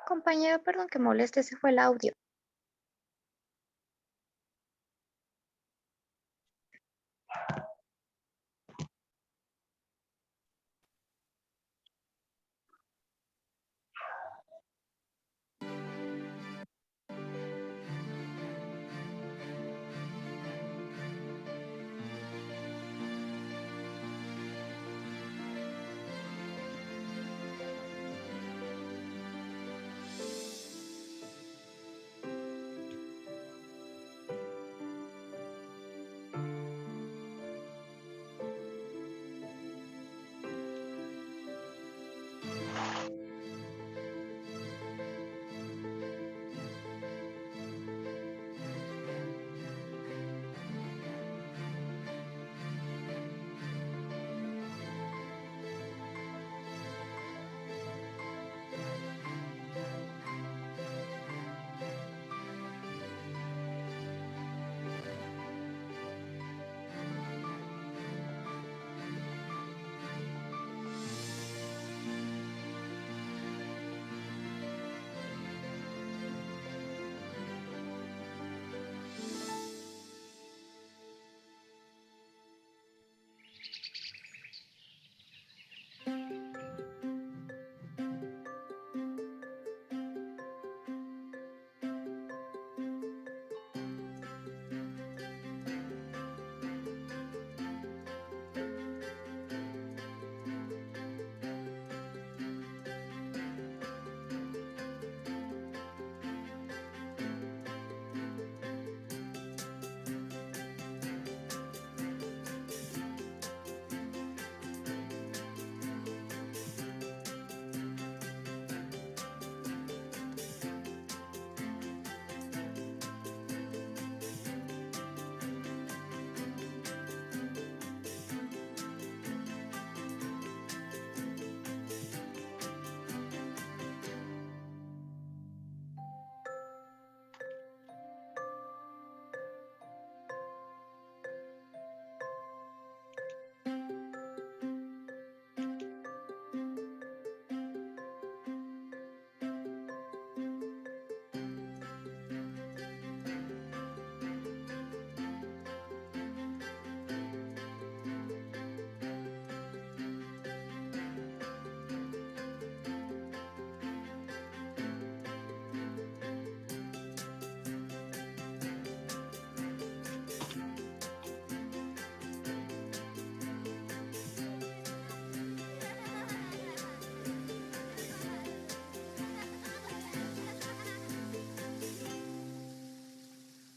Compañero, perdón que moleste, ese fue el audio.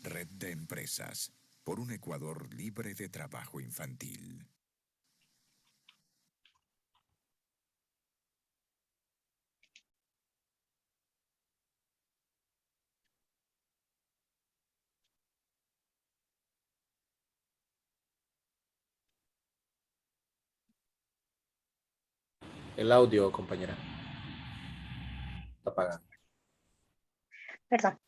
Red de Empresas por un Ecuador libre de trabajo infantil. El audio, compañera. Está apagado. Perdón.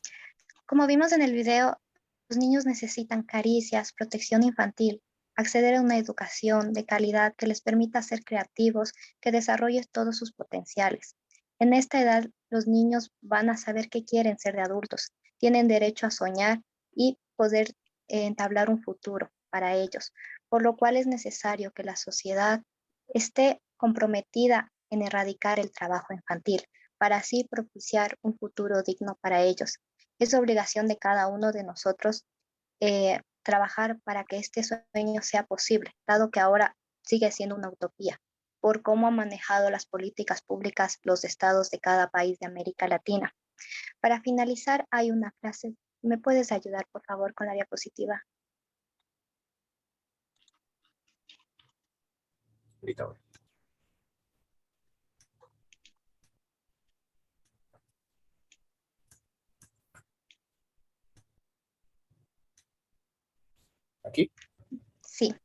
Como vimos en el video, los niños necesitan caricias, protección infantil, acceder a una educación de calidad que les permita ser creativos, que desarrollen todos sus potenciales. En esta edad, los niños van a saber qué quieren ser de adultos, tienen derecho a soñar y poder entablar un futuro para ellos, por lo cual es necesario que la sociedad esté comprometida en erradicar el trabajo infantil, para así propiciar un futuro digno para ellos. Es obligación de cada uno de nosotros trabajar para que este sueño sea posible, dado que ahora sigue siendo una utopía, por cómo han manejado las políticas públicas los estados de cada país de América Latina. Para finalizar, hay una frase. ¿Me puedes ayudar, por favor, con la diapositiva? Ahorita voy. ¿Aquí? Sí.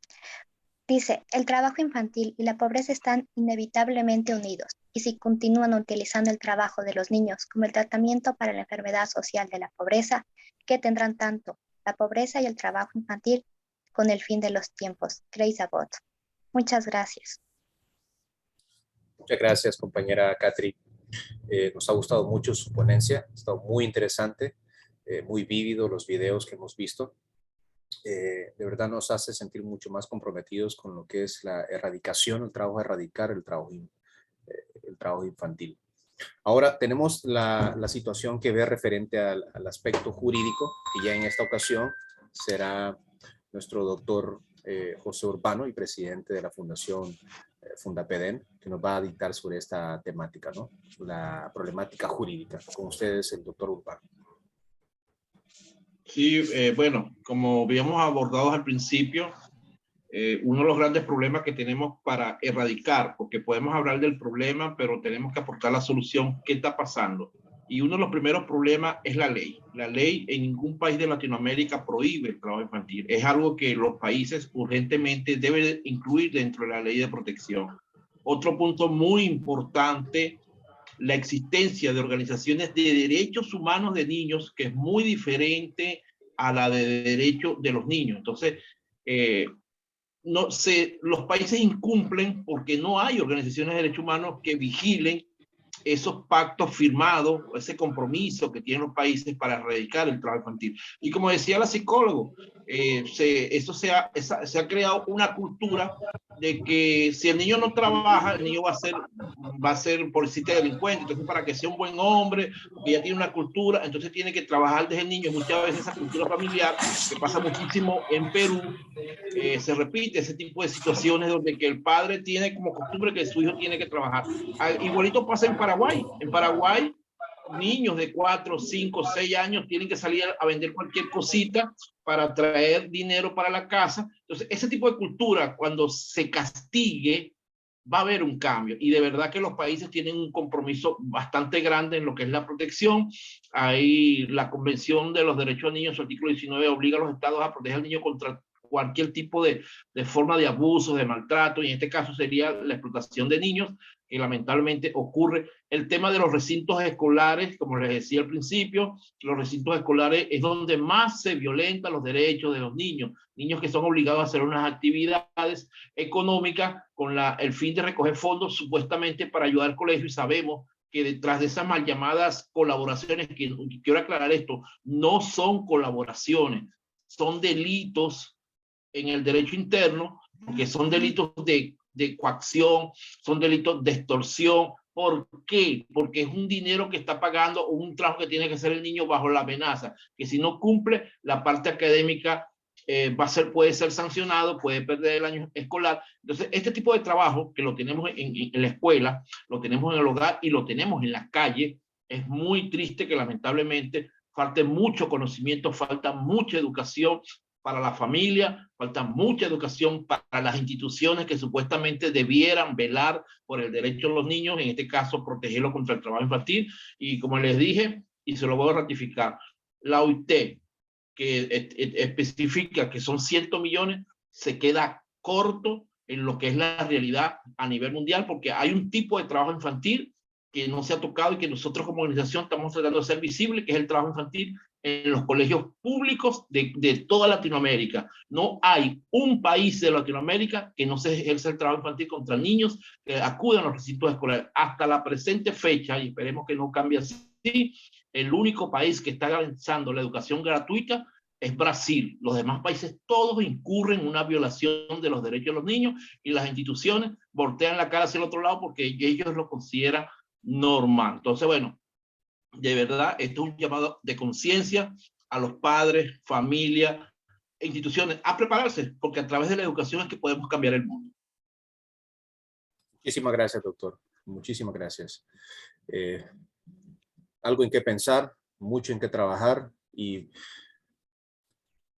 Dice, el trabajo infantil y la pobreza están inevitablemente unidos, y si continúan utilizando el trabajo de los niños como el tratamiento para la enfermedad social de la pobreza, ¿qué tendrán tanto la pobreza y el trabajo infantil con el fin de los tiempos? Grace Abbott. Muchas gracias. Muchas gracias, compañera Catri. Nos ha gustado mucho su ponencia, ha estado muy interesante, muy vívido los videos que hemos visto. De verdad nos hace sentir mucho más comprometidos con lo que es la erradicación, el trabajo de erradicar el trabajo infantil. Ahora tenemos la situación que ve referente al aspecto jurídico, que ya en esta ocasión será nuestro doctor José Urbano y presidente de la Fundación Fundapeden, que nos va a dictar sobre esta temática, ¿no? La problemática jurídica. Con ustedes, el doctor Urbano. Sí, bueno, como habíamos abordado al principio, uno de los grandes problemas que tenemos para erradicar, porque podemos hablar del problema, pero tenemos que aportar la solución, ¿qué está pasando? Y uno de los primeros problemas es la ley. La ley en ningún país de Latinoamérica prohíbe el trabajo infantil. Es algo que los países urgentemente deben incluir dentro de la ley de protección. Otro punto muy importante, la existencia de organizaciones de derechos humanos de niños, que es muy diferente a la de derechos de los niños. Entonces, los países incumplen porque no hay organizaciones de derechos humanos que vigilen esos pactos firmados, ese compromiso que tienen los países para erradicar el trabajo infantil. Y como decía la psicóloga, se ha creado una cultura de que si el niño no trabaja, el niño va a ser policía delincuente. Entonces, para que sea un buen hombre, porque ya tiene una cultura, entonces tiene que trabajar desde el niño. Muchas veces esa cultura familiar, que pasa muchísimo en Perú, se repite ese tipo de situaciones donde que el padre tiene como costumbre que su hijo tiene que trabajar. Igualito pasa en Paraguay. En Paraguay, niños de 4, 5, 6 años tienen que salir a vender cualquier cosita para traer dinero para la casa. Entonces, ese tipo de cultura, cuando se castigue, va a haber un cambio. Y de verdad que los países tienen un compromiso bastante grande en lo que es la protección. Ahí la Convención de los Derechos del Niño, su artículo 19, obliga a los estados a proteger al niño contra cualquier tipo de forma de abuso, de maltrato, y en este caso sería la explotación de niños, que lamentablemente ocurre. El tema de los recintos escolares, como les decía al principio, los recintos escolares es donde más se violentan los derechos de los niños, niños que son obligados a hacer unas actividades económicas con el fin de recoger fondos supuestamente para ayudar al colegio, y sabemos que detrás de esas mal llamadas colaboraciones, que quiero aclarar esto, no son colaboraciones, son delitos en el derecho interno, porque son delitos de coacción, son delitos de extorsión. ¿Por qué? Porque es un dinero que está pagando o un trabajo que tiene que hacer el niño bajo la amenaza, que si no cumple la parte académica puede ser sancionado, puede perder el año escolar. Entonces, este tipo de trabajo que lo tenemos en la escuela, lo tenemos en el hogar y lo tenemos en la calle, es muy triste que lamentablemente falte mucho conocimiento, falta mucha educación para la familia, falta mucha educación para las instituciones que supuestamente debieran velar por el derecho de los niños, en este caso protegerlos contra el trabajo infantil. Y como les dije, y se lo voy a ratificar, la OIT, que especifica que son 100 millones, se queda corto en lo que es la realidad a nivel mundial, porque hay un tipo de trabajo infantil que no se ha tocado y que nosotros como organización estamos tratando de hacer visible, que es el trabajo infantil en los colegios públicos de toda Latinoamérica. No hay un país de Latinoamérica que no se ejerce el trabajo infantil contra niños que acuden a los recintos escolares. Hasta la presente fecha, y esperemos que no cambie así, el único país que está garantizando la educación gratuita es Brasil. Los demás países todos incurren en una violación de los derechos de los niños, y las instituciones voltean la cara hacia el otro lado porque ellos lo consideran normal. Entonces, bueno, de verdad, esto es un llamado de conciencia a los padres, familias, instituciones, a prepararse, porque a través de la educación es que podemos cambiar el mundo. Muchísimas gracias, doctor. Muchísimas gracias. Algo en qué pensar, mucho en qué trabajar, y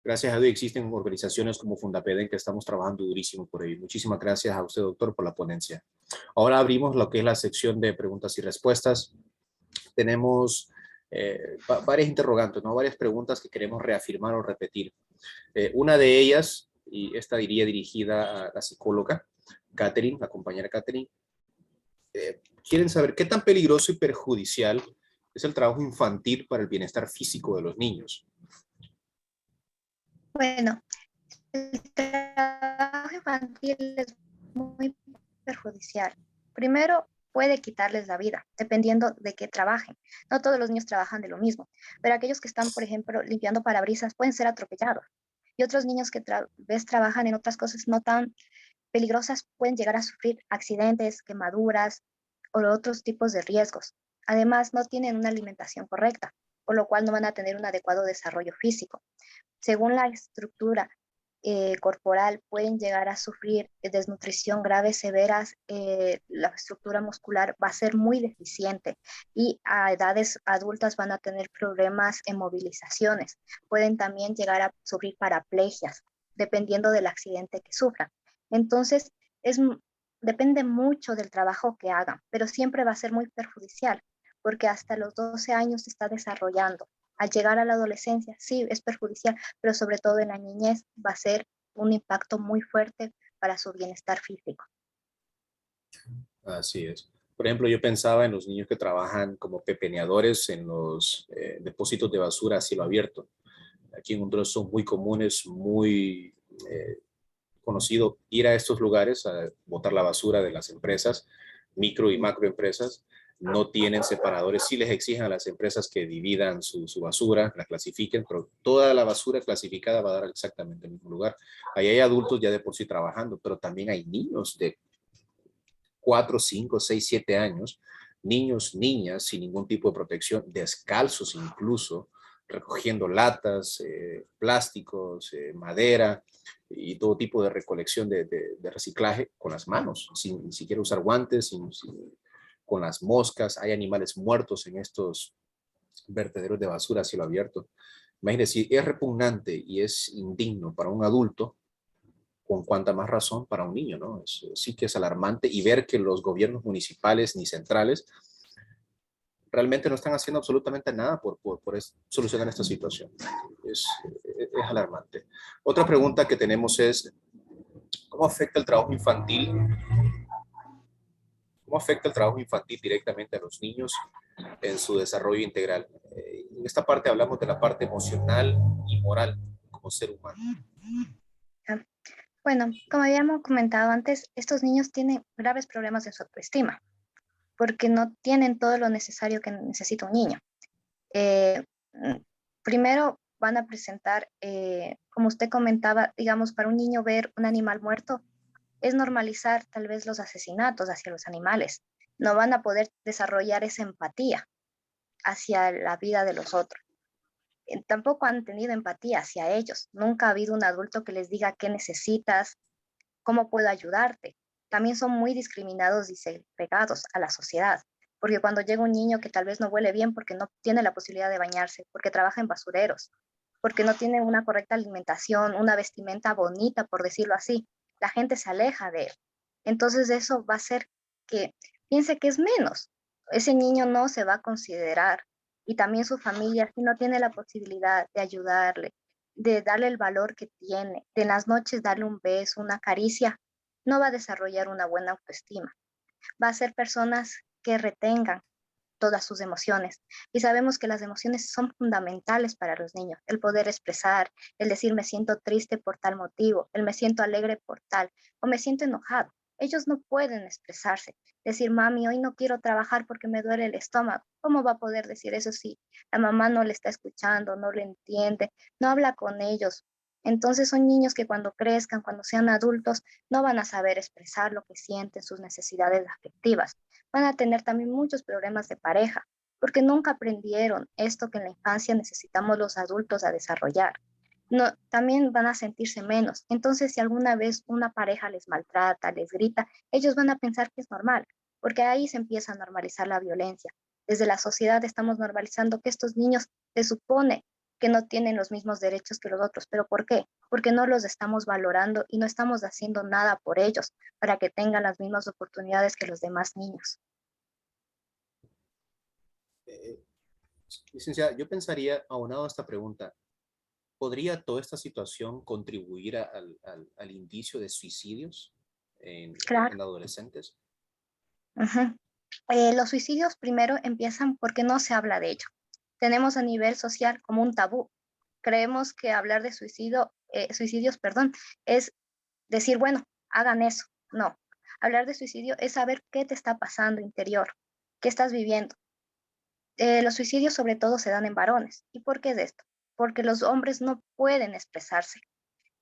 gracias a Dios existen organizaciones como Fundapeden que estamos trabajando durísimo por ello. Muchísimas gracias a usted, doctor, por la ponencia. Ahora abrimos lo que es la sección de preguntas y respuestas. Tenemos varias interrogantes, ¿no? Varias preguntas que queremos reafirmar o repetir. Una de ellas, y esta iría dirigida a la psicóloga Catherine, la compañera Catherine, quieren saber qué tan peligroso y perjudicial es el trabajo infantil para el bienestar físico de los niños. Bueno, el trabajo infantil es muy perjudicial. Primero, puede quitarles la vida, dependiendo de qué trabajen. No todos los niños trabajan de lo mismo, pero aquellos que están, por ejemplo, limpiando parabrisas pueden ser atropellados. Y otros niños que tal vez trabajan en otras cosas no tan peligrosas pueden llegar a sufrir accidentes, quemaduras o otros tipos de riesgos. Además, no tienen una alimentación correcta, por lo cual no van a tener un adecuado desarrollo físico. Según la estructura corporal, pueden llegar a sufrir desnutrición grave, severas, la estructura muscular va a ser muy deficiente y a edades adultas van a tener problemas en movilizaciones. Pueden también llegar a sufrir paraplegias, dependiendo del accidente que sufran. Entonces, depende mucho del trabajo que hagan, pero siempre va a ser muy perjudicial, porque hasta los 12 años se está desarrollando. Al llegar a la adolescencia, sí, es perjudicial, pero sobre todo en la niñez va a ser un impacto muy fuerte para su bienestar físico. Así es. Por ejemplo, yo pensaba en los niños que trabajan como pepeneadores en los depósitos de basura a cielo abierto. Aquí en Honduras son muy comunes, muy conocido ir a estos lugares a botar la basura de las empresas, micro y macroempresas. No tienen separadores, sí les exigen a las empresas que dividan su basura, la clasifiquen, pero toda la basura clasificada va a dar exactamente el mismo lugar. Ahí hay adultos ya de por sí trabajando, pero también hay niños de 4, 5, 6, 7 años, niños, niñas sin ningún tipo de protección, descalzos incluso, recogiendo latas, plásticos, madera y todo tipo de recolección de reciclaje con las manos, sin ni siquiera usar guantes, con las moscas. Hay animales muertos en estos vertederos de basura a cielo abierto. Imagínense, si es repugnante y es indigno para un adulto, con cuánta más razón para un niño, ¿no? Sí que es alarmante, y ver que los gobiernos municipales ni centrales realmente no están haciendo absolutamente nada por solucionar esta situación. Es alarmante. Otra pregunta que tenemos es, ¿cómo afecta el trabajo infantil? ¿Cómo afecta el trabajo infantil directamente a los niños en su desarrollo integral? En esta parte hablamos de la parte emocional y moral como ser humano. Bueno, como habíamos comentado antes, estos niños tienen graves problemas de su autoestima porque no tienen todo lo necesario que necesita un niño. Eh, Primero van a presentar, como usted comentaba, digamos, para un niño ver un animal muerto es normalizar tal vez los asesinatos hacia los animales. No van a poder desarrollar esa empatía hacia la vida de los otros. Tampoco han tenido empatía hacia ellos. Nunca ha habido un adulto que les diga qué necesitas, cómo puedo ayudarte. También son muy discriminados y segregados a la sociedad, porque cuando llega un niño que tal vez no huele bien porque no tiene la posibilidad de bañarse, porque trabaja en basureros, porque no tiene una correcta alimentación, una vestimenta bonita, por decirlo así, la gente se aleja de él. Entonces eso va a hacer que piense que es menos. Ese niño no se va a considerar, y también su familia, si no tiene la posibilidad de ayudarle, de darle el valor que tiene, de en las noches darle un beso, una caricia, no va a desarrollar una buena autoestima. Va a ser personas que retengan todas sus emociones. Y sabemos que las emociones son fundamentales para los niños. El poder expresar, el decir me siento triste por tal motivo, el me siento alegre por tal, o me siento enojado. Ellos no pueden expresarse. Decir, mami, hoy no quiero trabajar porque me duele el estómago. ¿Cómo va a poder decir eso si la mamá no le está escuchando, no le entiende, no habla con ellos? Entonces son niños que cuando crezcan, cuando sean adultos, no van a saber expresar lo que sienten, sus necesidades afectivas. Van a tener también muchos problemas de pareja, porque nunca aprendieron esto que en la infancia necesitamos los adultos a desarrollar. No, también van a sentirse menos. Entonces, si alguna vez una pareja les maltrata, les grita, ellos van a pensar que es normal, porque ahí se empieza a normalizar la violencia. Desde la sociedad estamos normalizando que estos niños se supone que no tienen los mismos derechos que los otros. ¿Pero por qué? Porque no los estamos valorando y no estamos haciendo nada por ellos para que tengan las mismas oportunidades que los demás niños. Licenciada, yo pensaría, aunado a esta pregunta, ¿podría toda esta situación contribuir al indicio de suicidios Claro. en adolescentes? Ujú. Los suicidios primero empiezan porque no se habla de ello. Tenemos a nivel social como un tabú. Creemos que hablar de suicidios, perdón, es decir, bueno, hagan eso. No, Hablar de suicidio es saber qué te está pasando interior, qué estás viviendo. Los suicidios sobre todo se dan en varones. ¿Y por qué es esto? Porque los hombres no pueden expresarse.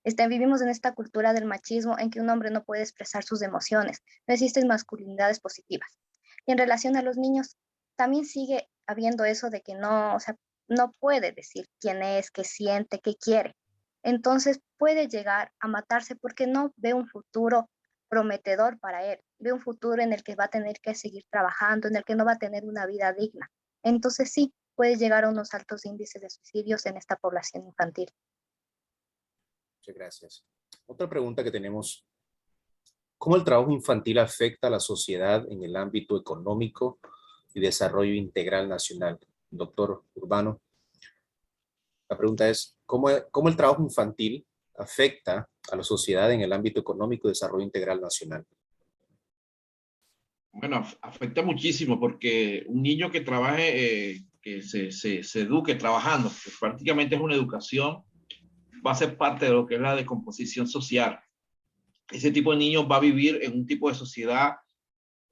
Vivimos en esta cultura del machismo en que un hombre no puede expresar sus emociones, no existen masculinidades positivas. Y en relación a los niños, también sigue habiendo eso de que no, o sea, no puede decir quién es, qué siente, qué quiere. Entonces puede llegar a matarse porque no ve un futuro prometedor para él, ve un futuro en el que va a tener que seguir trabajando, en el que no va a tener una vida digna. Entonces sí, puede llegar a unos altos índices de suicidios en esta población infantil. Muchas gracias. Otra pregunta que tenemos: ¿cómo el trabajo infantil afecta a la sociedad en el ámbito económico y desarrollo integral nacional? Doctor Urbano, la pregunta es, ¿cómo el trabajo infantil afecta a la sociedad en el ámbito económico y desarrollo integral nacional? Bueno, afecta muchísimo porque un niño que trabaje, que se eduque trabajando, que prácticamente es una educación, va a ser parte de lo que es la descomposición social. Ese tipo de niños va a vivir en un tipo de sociedad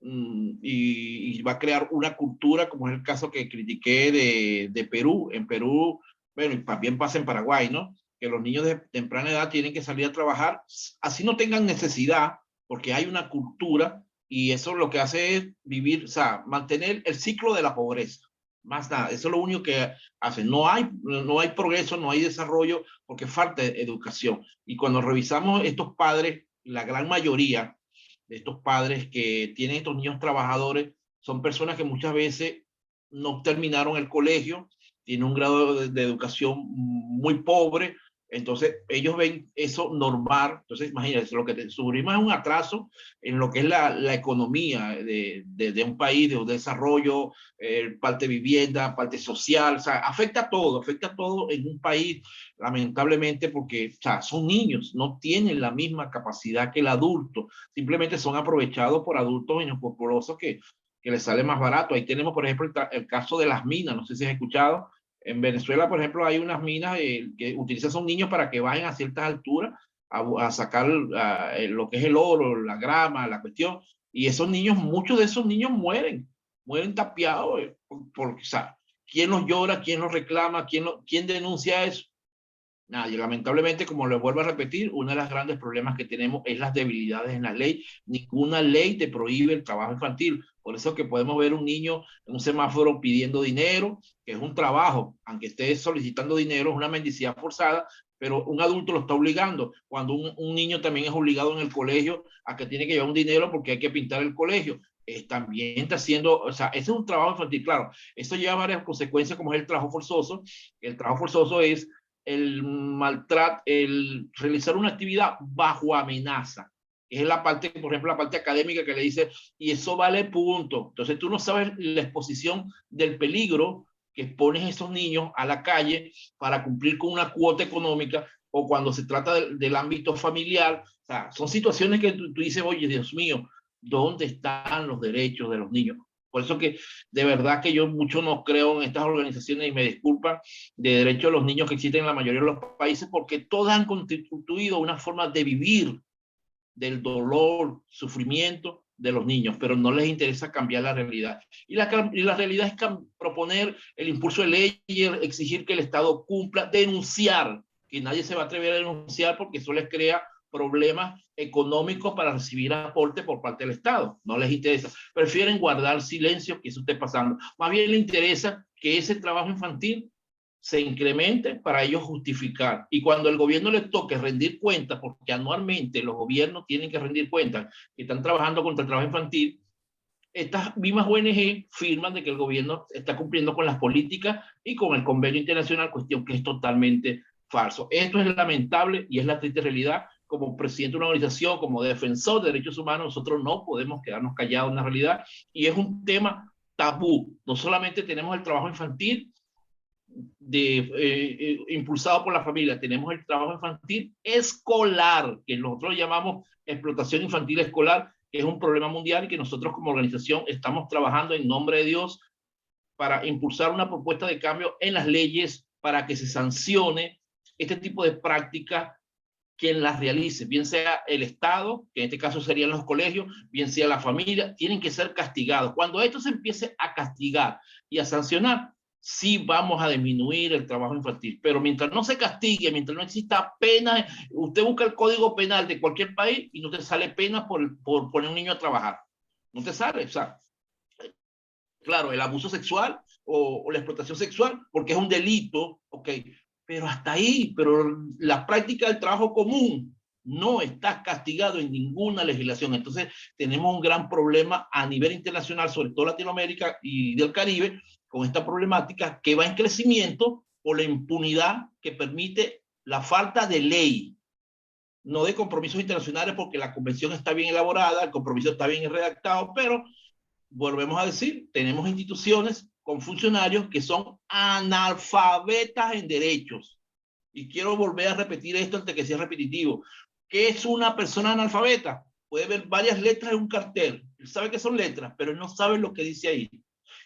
y va a crear una cultura, como es el caso que critiqué de Perú. En Perú, bueno, y también pasa en Paraguay, ¿no? Que los niños de temprana edad tienen que salir a trabajar, así no tengan necesidad, porque hay una cultura y eso lo que hace es vivir, o sea, mantener el ciclo de la pobreza. Más nada, eso es lo único que hace. No hay progreso, no hay desarrollo porque falta educación. Y cuando revisamos estos padres, la gran mayoría de estos padres que tienen estos niños trabajadores son personas que muchas veces no terminaron el colegio, tienen un grado de educación muy pobre, entonces ellos ven eso normal. Entonces imagínense, lo que sufrimos es un atraso en lo que es la economía de un país, de un desarrollo, parte vivienda, parte social, o sea, afecta todo en un país, lamentablemente, porque o sea, son niños, no tienen la misma capacidad que el adulto, simplemente son aprovechados por adultos inescrupulosos que les sale más barato. Ahí tenemos, por ejemplo, el caso de las minas, no sé si has escuchado. En Venezuela, por ejemplo, hay unas minas que utilizan a esos niños para que vayan a ciertas alturas a sacar lo que es el oro, la grama, la cuestión. Y esos niños, muchos de esos niños mueren tapiados, porque, o sea, ¿quién los llora? ¿Quién los reclama? ¿Quién denuncia eso? Nadie. Lamentablemente, como les vuelvo a repetir, uno de los grandes problemas que tenemos es las debilidades en la ley. Ninguna ley te prohíbe el trabajo infantil. Por eso que podemos ver un niño en un semáforo pidiendo dinero, que es un trabajo, aunque esté solicitando dinero, es una mendicidad forzada, pero un adulto lo está obligando. Cuando un niño también es obligado en el colegio a que tiene que llevar un dinero porque hay que pintar el colegio. También está haciendo, o sea, ese es un trabajo infantil. Claro, esto lleva varias consecuencias, como es el trabajo forzoso. El trabajo forzoso es el maltrato, el realizar una actividad bajo amenaza. Es la parte, por ejemplo, la parte académica que le dice, y eso vale punto. Entonces tú no sabes la exposición del peligro que expones a esos niños a la calle para cumplir con una cuota económica, o cuando se trata del ámbito familiar. O sea, son situaciones que tú dices, oye, Dios mío, ¿dónde están los derechos de los niños? Por eso que de verdad que yo mucho no creo en estas organizaciones, y me disculpan, de derechos de los niños que existen en la mayoría de los países, porque todas han constituido una forma de vivir del dolor, sufrimiento de los niños, pero no les interesa cambiar la realidad. Y la realidad es proponer el impulso de leyes, exigir que el Estado cumpla, denunciar, que nadie se va a atrever a denunciar porque eso les crea problemas económicos para recibir aporte por parte del Estado. No les interesa. Prefieren guardar silencio, que eso esté pasando. Más bien les interesa que ese trabajo infantil se incremente para ellos justificar. Y cuando el gobierno les toque rendir cuentas, porque anualmente los gobiernos tienen que rendir cuentas que están trabajando contra el trabajo infantil, estas mismas ONG firman de que el gobierno está cumpliendo con las políticas y con el convenio internacional, cuestión que es totalmente falso. Esto es lamentable y es la triste realidad. Como presidente de una organización, como defensor de derechos humanos, nosotros no podemos quedarnos callados en la realidad, y es un tema tabú. No solamente tenemos el trabajo infantil impulsado por la familia, tenemos el trabajo infantil escolar, que nosotros llamamos explotación infantil escolar, que es un problema mundial y que nosotros como organización estamos trabajando en nombre de Dios para impulsar una propuesta de cambio en las leyes para que se sancione este tipo de prácticas quien las realice, bien sea el Estado, que en este caso serían los colegios, bien sea la familia, tienen que ser castigados. Cuando esto se empiece a castigar y a sancionar, sí vamos a disminuir el trabajo infantil. Pero mientras no se castigue, mientras no exista pena, usted busca el código penal de cualquier país y no te sale pena por poner un niño a trabajar. No te sale, o sea, claro, el abuso sexual o la explotación sexual, porque es un delito, ok, pero hasta ahí, pero la práctica del trabajo común no está castigado en ninguna legislación. Entonces, tenemos un gran problema a nivel internacional, sobre todo Latinoamérica y del Caribe, con esta problemática que va en crecimiento por la impunidad que permite la falta de ley, no de compromisos internacionales, porque la convención está bien elaborada, el compromiso está bien redactado, pero volvemos a decir, tenemos instituciones con funcionarios que son analfabetas en derechos. Y quiero volver a repetir esto antes que sea repetitivo. ¿Qué es una persona analfabeta? Puede ver varias letras en un cartel. Él sabe que son letras, pero él no sabe lo que dice ahí.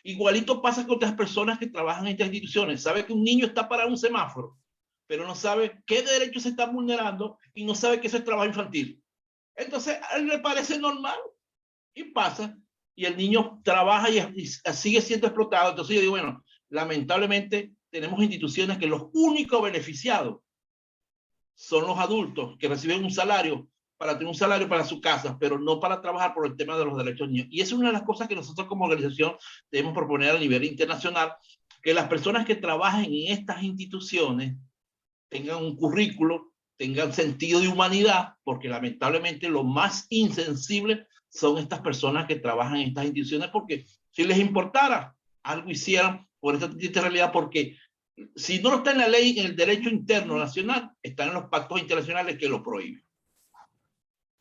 Igualito pasa con otras personas que trabajan en estas instituciones. Sabe que un niño está parado en un semáforo, pero no sabe qué derechos se están vulnerando y no sabe que eso es trabajo infantil. Entonces, a él le parece normal y pasa. Y el niño trabaja y sigue siendo explotado. Entonces yo digo, bueno, lamentablemente tenemos instituciones que los únicos beneficiados son los adultos que reciben un salario para tener un salario para su casa, pero no para trabajar por el tema de los derechos de niños. Y es una de las cosas que nosotros como organización debemos proponer a nivel internacional, que las personas que trabajen en estas instituciones tengan un currículo, tengan sentido de humanidad, porque lamentablemente lo más insensible son estas personas que trabajan en estas instituciones, porque si les importara, algo hicieran por esta triste realidad, porque si no está en la ley, en el derecho interno nacional, están en los pactos internacionales que lo prohíben.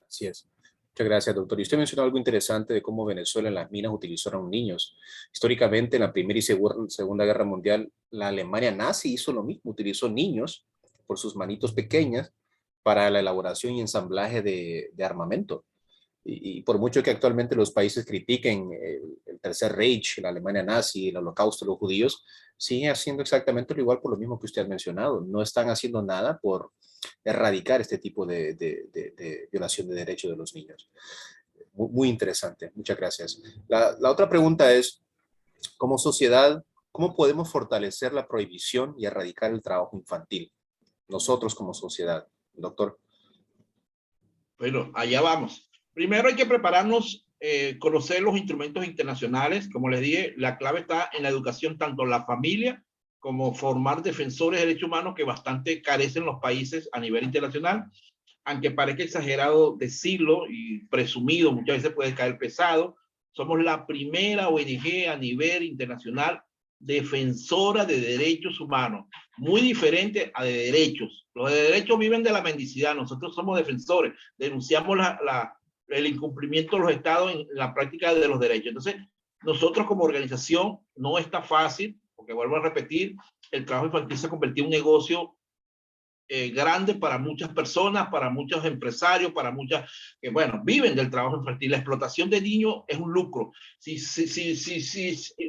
Así es. Muchas gracias, doctor. Y usted mencionó algo interesante de cómo Venezuela en las minas utilizaron niños. Históricamente, en la Primera y Segunda Guerra Mundial, la Alemania nazi hizo lo mismo, utilizó niños por sus manitos pequeñas para la elaboración y ensamblaje de armamento. Y por mucho que actualmente los países critiquen el Tercer Reich, la Alemania nazi, el holocausto de los judíos, siguen haciendo exactamente lo igual por lo mismo que usted ha mencionado. No están haciendo nada por erradicar este tipo de violación de derechos de los niños. Muy interesante. Muchas gracias. La otra pregunta es, como sociedad, ¿cómo podemos fortalecer la prohibición y erradicar el trabajo infantil? Nosotros como sociedad, doctor. Bueno, allá vamos. Primero hay que prepararnos, conocer los instrumentos internacionales. Como les dije, la clave está en la educación, tanto en la familia como formar defensores de derechos humanos, que bastante carecen los países a nivel internacional. Aunque parezca exagerado decirlo y presumido, muchas veces puede caer pesado, somos la primera ONG a nivel internacional defensora de derechos humanos, muy diferente a de derechos. Los de derechos viven de la mendicidad, nosotros somos defensores, denunciamos el incumplimiento de los estados en la práctica de los derechos. Entonces, nosotros como organización no está fácil, porque vuelvo a repetir, el trabajo infantil se ha convertido en un negocio grande para muchas personas, para muchos empresarios, para muchas que, bueno, viven del trabajo infantil. La explotación de niños es un lucro. Si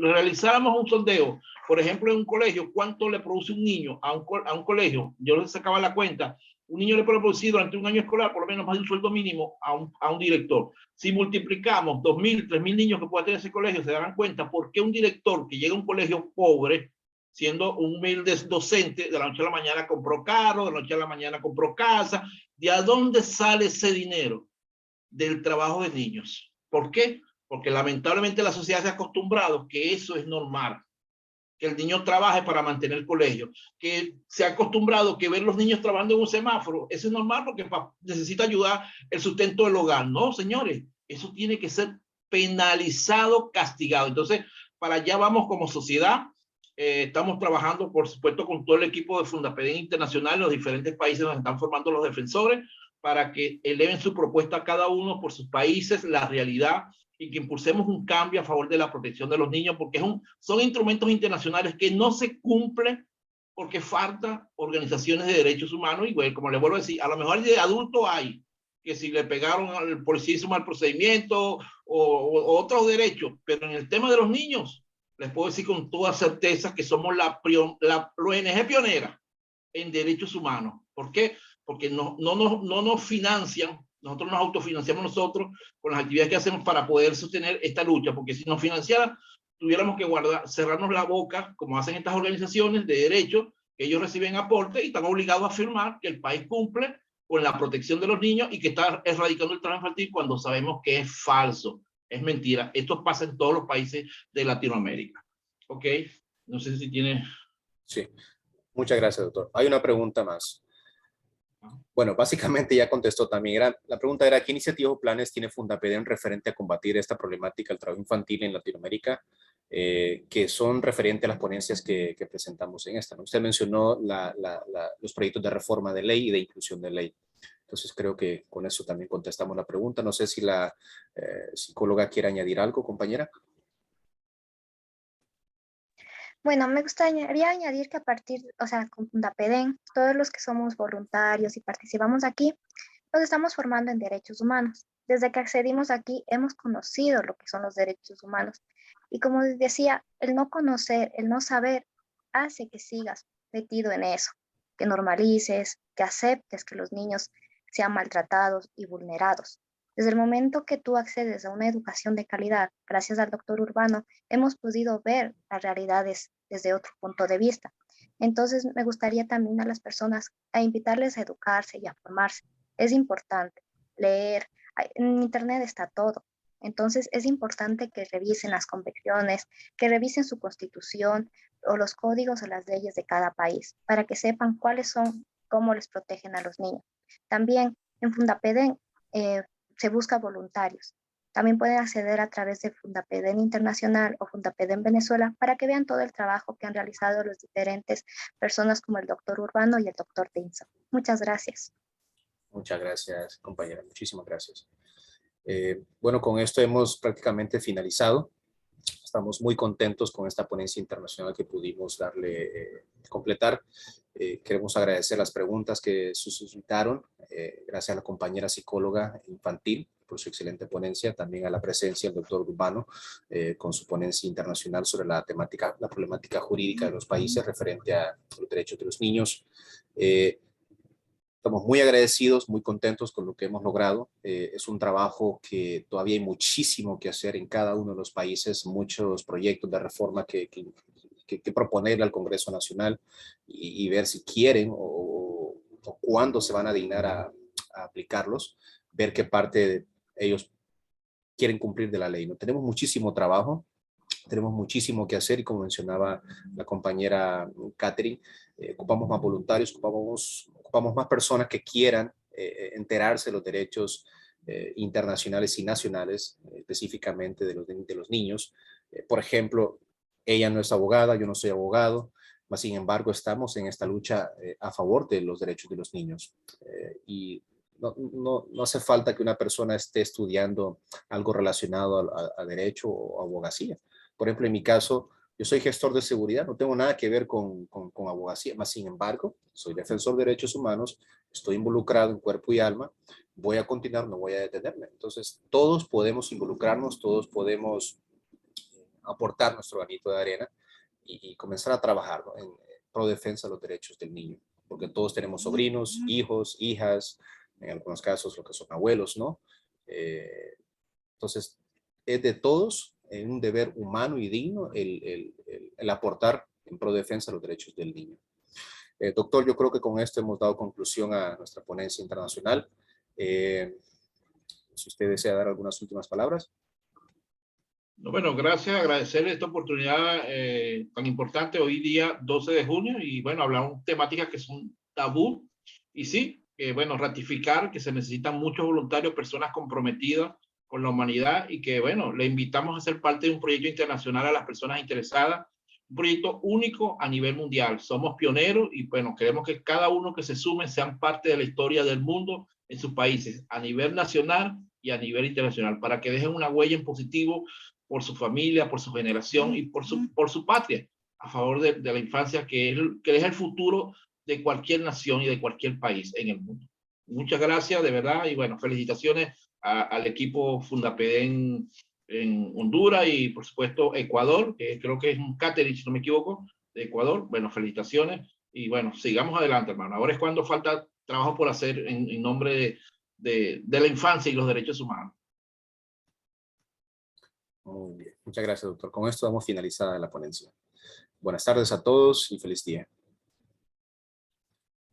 realizáramos un sondeo, por ejemplo, en un colegio, ¿cuánto le produce un niño a un colegio? Yo les sacaba la cuenta. Un niño le puede producir durante un año escolar por lo menos más de un sueldo mínimo a un director. Si multiplicamos 2.000, 3.000 niños que pueda tener ese colegio, se darán cuenta por qué un director que llega a un colegio pobre, siendo un humilde docente, de la noche a la mañana compró carro, de la noche a la mañana compró casa. ¿De a dónde sale ese dinero? Del trabajo de niños. ¿Por qué? Porque lamentablemente la sociedad se ha acostumbrado que eso es normal, que el niño trabaje para mantener el colegio, que se ha acostumbrado que ver los niños trabajando en un semáforo, eso es normal porque necesita ayudar el sustento del hogar. No, señores, eso tiene que ser penalizado, castigado. Entonces, para allá vamos como sociedad. Estamos trabajando, por supuesto, con todo el equipo de Fundapeden Internacional en los diferentes países donde están formando los defensores, para que eleven su propuesta a cada uno por sus países, la realidad, y que impulsemos un cambio a favor de la protección de los niños, porque son instrumentos internacionales que no se cumplen porque falta organizaciones de derechos humanos. Y bueno, como les vuelvo a decir, a lo mejor de adulto hay, que si le pegaron al policía hizo mal procedimiento o otros derechos, pero en el tema de los niños, les puedo decir con toda certeza que somos la ONG pionera en derechos humanos. ¿Por qué? porque no nos financian, nosotros nos autofinanciamos nosotros con las actividades que hacemos para poder sostener esta lucha, porque si nos financiara, tuviéramos que cerrarnos la boca, como hacen estas organizaciones de derechos, que ellos reciben aporte y están obligados a afirmar que el país cumple con la protección de los niños y que está erradicando el trabajo infantil cuando sabemos que es falso, es mentira. Esto pasa en todos los países de Latinoamérica. ¿Ok? No sé si tiene... Sí, muchas gracias, doctor. Hay una pregunta más. Bueno, básicamente ya contestó también. La pregunta era, ¿qué iniciativas o planes tiene Fundapeden referente a combatir esta problemática del trabajo infantil en Latinoamérica, que son referentes a las ponencias que presentamos en esta, ¿no? Usted mencionó los proyectos de reforma de ley y de inclusión de ley. Entonces creo que con eso también contestamos la pregunta. No sé si la psicóloga quiere añadir algo, compañera. Bueno, me gustaría añadir que a partir, o sea, con Fundapeden, todos los que somos voluntarios y participamos aquí, nos estamos formando en derechos humanos. Desde que accedimos aquí, hemos conocido lo que son los derechos humanos. Y como les decía, el no conocer, el no saber, hace que sigas metido en eso, que normalices, que aceptes que los niños sean maltratados y vulnerados. Desde el momento que tú accedes a una educación de calidad, gracias al doctor Urbano, hemos podido ver las realidades desde otro punto de vista. Entonces, me gustaría también a las personas a invitarles a educarse y a formarse. Es importante leer. En Internet está todo. Entonces, es importante que revisen las convenciones, que revisen su constitución o los códigos o las leyes de cada país para que sepan cuáles son, cómo les protegen a los niños. También en Fundapeden se busca voluntarios. También pueden acceder a través de Fundapeden Internacional o Fundapeden Venezuela para que vean todo el trabajo que han realizado las diferentes personas como el doctor Urbano y el doctor Tinson. Muchas gracias. Muchas gracias, compañera. Muchísimas gracias. Bueno, con esto hemos prácticamente finalizado. Estamos muy contentos con esta ponencia internacional que pudimos completar. Queremos agradecer las preguntas que suscitaron. Gracias a la compañera psicóloga infantil por su excelente ponencia. También a la presencia del doctor Urbano con su ponencia internacional sobre la problemática jurídica de los países referente a los derechos de los niños. Estamos muy agradecidos, muy contentos con lo que hemos logrado. Es un trabajo que todavía hay muchísimo que hacer en cada uno de los países, muchos proyectos de reforma que proponerle al Congreso Nacional y ver si quieren o cuándo se van a dignar a aplicarlos, ver qué parte de ellos quieren cumplir de la ley, ¿no? Tenemos muchísimo trabajo. Tenemos muchísimo que hacer y como mencionaba la compañera Catherine, ocupamos más voluntarios, ocupamos más personas que quieran enterarse de los derechos internacionales y nacionales, específicamente de los niños. Por ejemplo, ella no es abogada, yo no soy abogado, mas sin embargo estamos en esta lucha a favor de los derechos de los niños. Y no hace falta que una persona esté estudiando algo relacionado a derecho o abogacía. Por ejemplo, en mi caso, yo soy gestor de seguridad, no tengo nada que ver con abogacía, más sin embargo, soy defensor de derechos humanos, estoy involucrado en cuerpo y alma, voy a continuar, no voy a detenerme. Entonces, todos podemos involucrarnos, todos podemos aportar nuestro granito de arena y comenzar a trabajar, ¿no?, en pro defensa de los derechos del niño, porque todos tenemos sobrinos, hijos, hijas, en algunos casos lo que son abuelos, ¿no? Entonces, es de todos un deber humano y digno el aportar en pro defensa de los derechos del niño. Doctor, yo creo que con esto hemos dado conclusión a nuestra ponencia internacional. Si usted desea dar algunas últimas palabras. Bueno, gracias, agradecer esta oportunidad tan importante hoy día 12 de junio y bueno, hablamos temáticas que son tabú y sí, bueno, ratificar que se necesitan muchos voluntarios, personas comprometidas con la humanidad y que bueno, le invitamos a ser parte de un proyecto internacional a las personas interesadas, un proyecto único a nivel mundial. Somos pioneros y bueno, queremos que cada uno que se sume sean parte de la historia del mundo en sus países, a nivel nacional y a nivel internacional, para que dejen una huella en positivo por su familia, por su generación y por su patria, a favor de la infancia, que es el futuro de cualquier nación y de cualquier país en el mundo. Muchas gracias, de verdad, y bueno, felicitaciones al equipo Fundapeden en Honduras y por supuesto Ecuador, que creo que es un catering, si no me equivoco, de Ecuador. Bueno, felicitaciones y bueno, sigamos adelante, hermano. Ahora es cuando falta trabajo por hacer en nombre de la infancia y los derechos humanos. Muy bien. Muchas gracias, doctor. Con esto damos finalizada la ponencia. Buenas tardes a todos y feliz día.